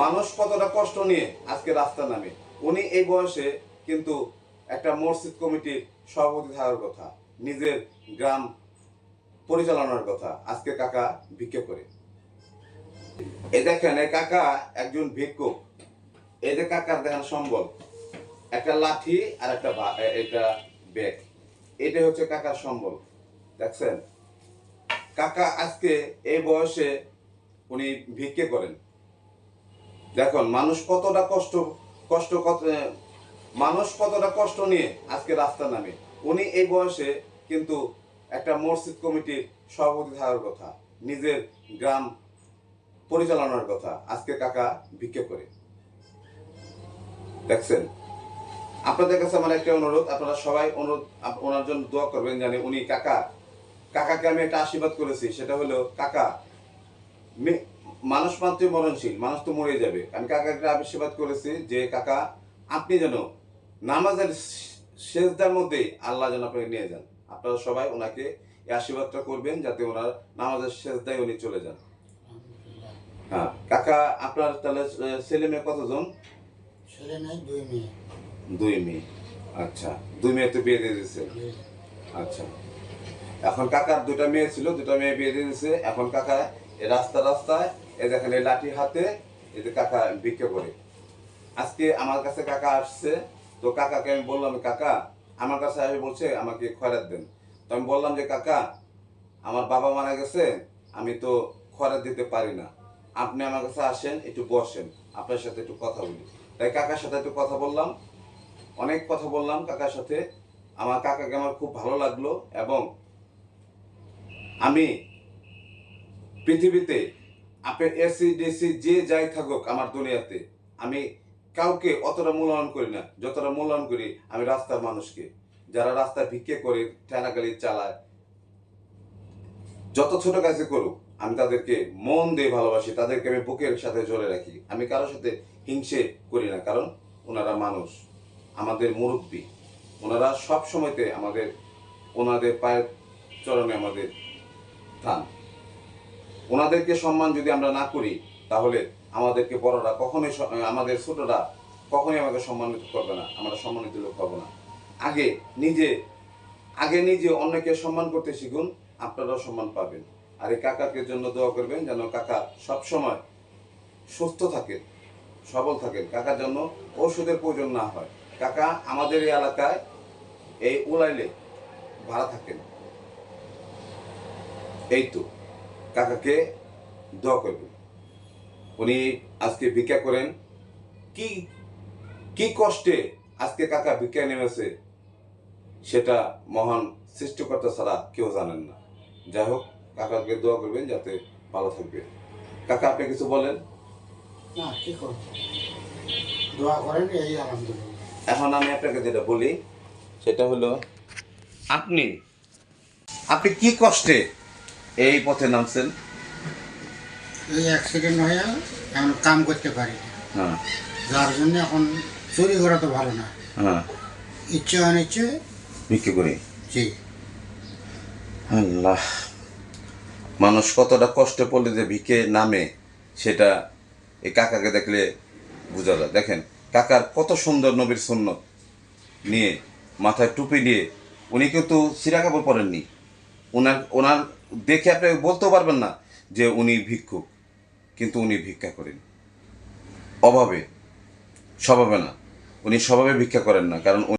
মানুষ কতটা কষ্ট নিয়ে আজকে রাস্তা নামে। উনি এই বয়সে কিন্তু একটা মসজিদ কমিটির সভাপতি থাকার কথা, নিজের গ্রাম পরিচালনার কথা, আজকে কাকা ভিক্ষে করে। এই দেখেন, এই কাকা একজন ভিক্ষুক। এই যে কাকার দেখেন সম্বল, একটা লাঠি আর একটা এটা ব্যাগ, এটা হচ্ছে কাকার সম্বল। দেখছেন, কাকা আজকে এই বয়সে উনি ভিক্ষে করেন। দেখুন মানুষ কতটা কষ্ট নিয়ে আজকে রাস্তা নামে। উনি এই বয়সে কিন্তু একটা মসজিদ কমিটির সভাপতি থাকার কথা, নিজের গ্রাম পরিচালনার কথা, আজকে কাকা ভিক্ষে করে। দেখছেন, আপনাদের কাছে আমার একটা অনুরোধ, আপনারা সবাই ওনার জন্য দোয়া করবেন, জানি উনি কাকাকে আমি একটা আশীর্বাদ করেছি, সেটা হলো কাকা মানুষ মাত্রই মরণশীল, মানুষ তো মরে যাবে। আমি কাকাকে আশীর্বাদ করেছি যে কাকা আপনি যেন নামাজের সেজদার মধ্যে আল্লাহ যেন আপনাকে নিয়ে যান। আপনারা সবাই ওনাকে এই আশীর্বাদটা করবেন যাতে ওনার নামাজের সেজদায় উনি চলে যান। হ্যাঁ কাকা, আপনার তাহলে ছেলে মেয়ে কতজন? ছেলে নাই, 2 মেয়ে। 2 মেয়ে। আচ্ছা, 2 মেয়ে তো বিয়ে দিয়ে দিয়েছে। আচ্ছা, এখন কাকার 2টা মেয়ে ছিল, 2টা মেয়ে বিয়ে দিয়ে দিয়েছে। এখন কাকা এই রাস্তায় এই দেখেন এই লাঠি হাতে এই যে কাকা ভিক্ষা করে। আজকে আমার কাছে কাকা আসছে, তো কাকাকে আমি বললাম, কাকা আমার কাছে আসে বলছে আমাকে খয়রাত দেন। তো আমি বললাম যে কাকা আমার বাবা মারা গেছে, আমি তো খয়রাত দিতে পারি না, আপনি আমার কাছে আসেন, একটু বসেন, আপনার সাথে একটু কথা বলি। তাই কাকার সাথে একটু কথা বললাম, অনেক কথা বললাম কাকার সাথে। আমার কাকাকে আমার খুব ভালো লাগলো, এবং আমি পৃথিবীতে আপনি এসি ডিসি যে যাই থাকুক আমার দুনিয়াতে, আমি কাউকে অতটা মূল্যায়ন করি না যতটা মূল্যায়ন করি আমি রাস্তার মানুষকে, যারা রাস্তায় ভিক্ষে করে, ঠেলাগাড়ি চালায়, যত ছোট কাজে করুক আমি তাদেরকে মন দিয়ে ভালোবাসি, তাদেরকে আমি বুকের সাথে জড়ে রাখি। আমি কারোর সাথে হিংসে করি না, কারণ ওনারা মানুষ, আমাদের মুরব্বী, ওনারা সব সময়তে ওনাদের পায়ের চরণে আমাদের স্থান। ওনাদেরকে সম্মান যদি আমরা না করি, তাহলে আমাদেরকে বড়রা কখনোই, আমাদের ছোটরা কখনোই আমাকে সম্মানিত করবে না, আমরা সম্মানিত লোক হব না। আগে নিজে অন্যকে সম্মান করতে শিখুন, আপনারাও সম্মান পাবেন। আর এই কাকাকে জন্য দোয়া করবেন যেন কাকা সব সময় সুস্থ থাকেন, সবল থাকেন, কাকার জন্য ঔষধের প্রয়োজন না হয়। কাকা আমাদের এই এলাকায় এই উলাইলে ভাড়া থাকেন। এই তো, কাকাকে দোয়া করবেন। উনি আজকে ভিক্ষা করেন, কি কি কষ্টে আজকে কাকা ভিক্ষা নেমেছে, সেটা মহান সৃষ্টিকর্তা ছাড়া কেউ জানেন না। যাই হোক, কাকাকে দোয়া করবেন যাতে ভালো থাকবে। কাকা আপনি কিছু বলেন? না, কি করব, দোয়া করেন, এই আলহামদুলিল্লাহ। এখন আমি আপনাকে যেটা বলি সেটা হলো, আপনি কি কষ্টে এই পথে নামছেন? এই অ্যাক্সিডেন্ট হয়ে এখন কাম করতে পারি না, হ্যাঁ, যার জন্য এখন চুরি করা তো ভালো না, হ্যাঁ, ইচ্ছে অনিচ্ছে ভিক্ষে করি। জি। আল্লাহ, মানুষ কতটা কষ্টে পড়লে যে ভিক্ষে নামে সেটা এই কাকাকে দেখলে বোঝা যায়। দেখেন কাকার কত সুন্দর নবীর সুন্নত নিয়ে, মাথায় টুপি নিয়ে, উনি কিন্তু ছিঁড়া কাপড় পরেননি। ওনার দেখে আপনি বলতেও পারবেন না যে উনি ভিক্ষুক, কিন্তু উনি ভিক্ষা করেন অভাবে, স্বভাবে না। উনি স্বভাবে ভিক্ষা করেন না, কারণ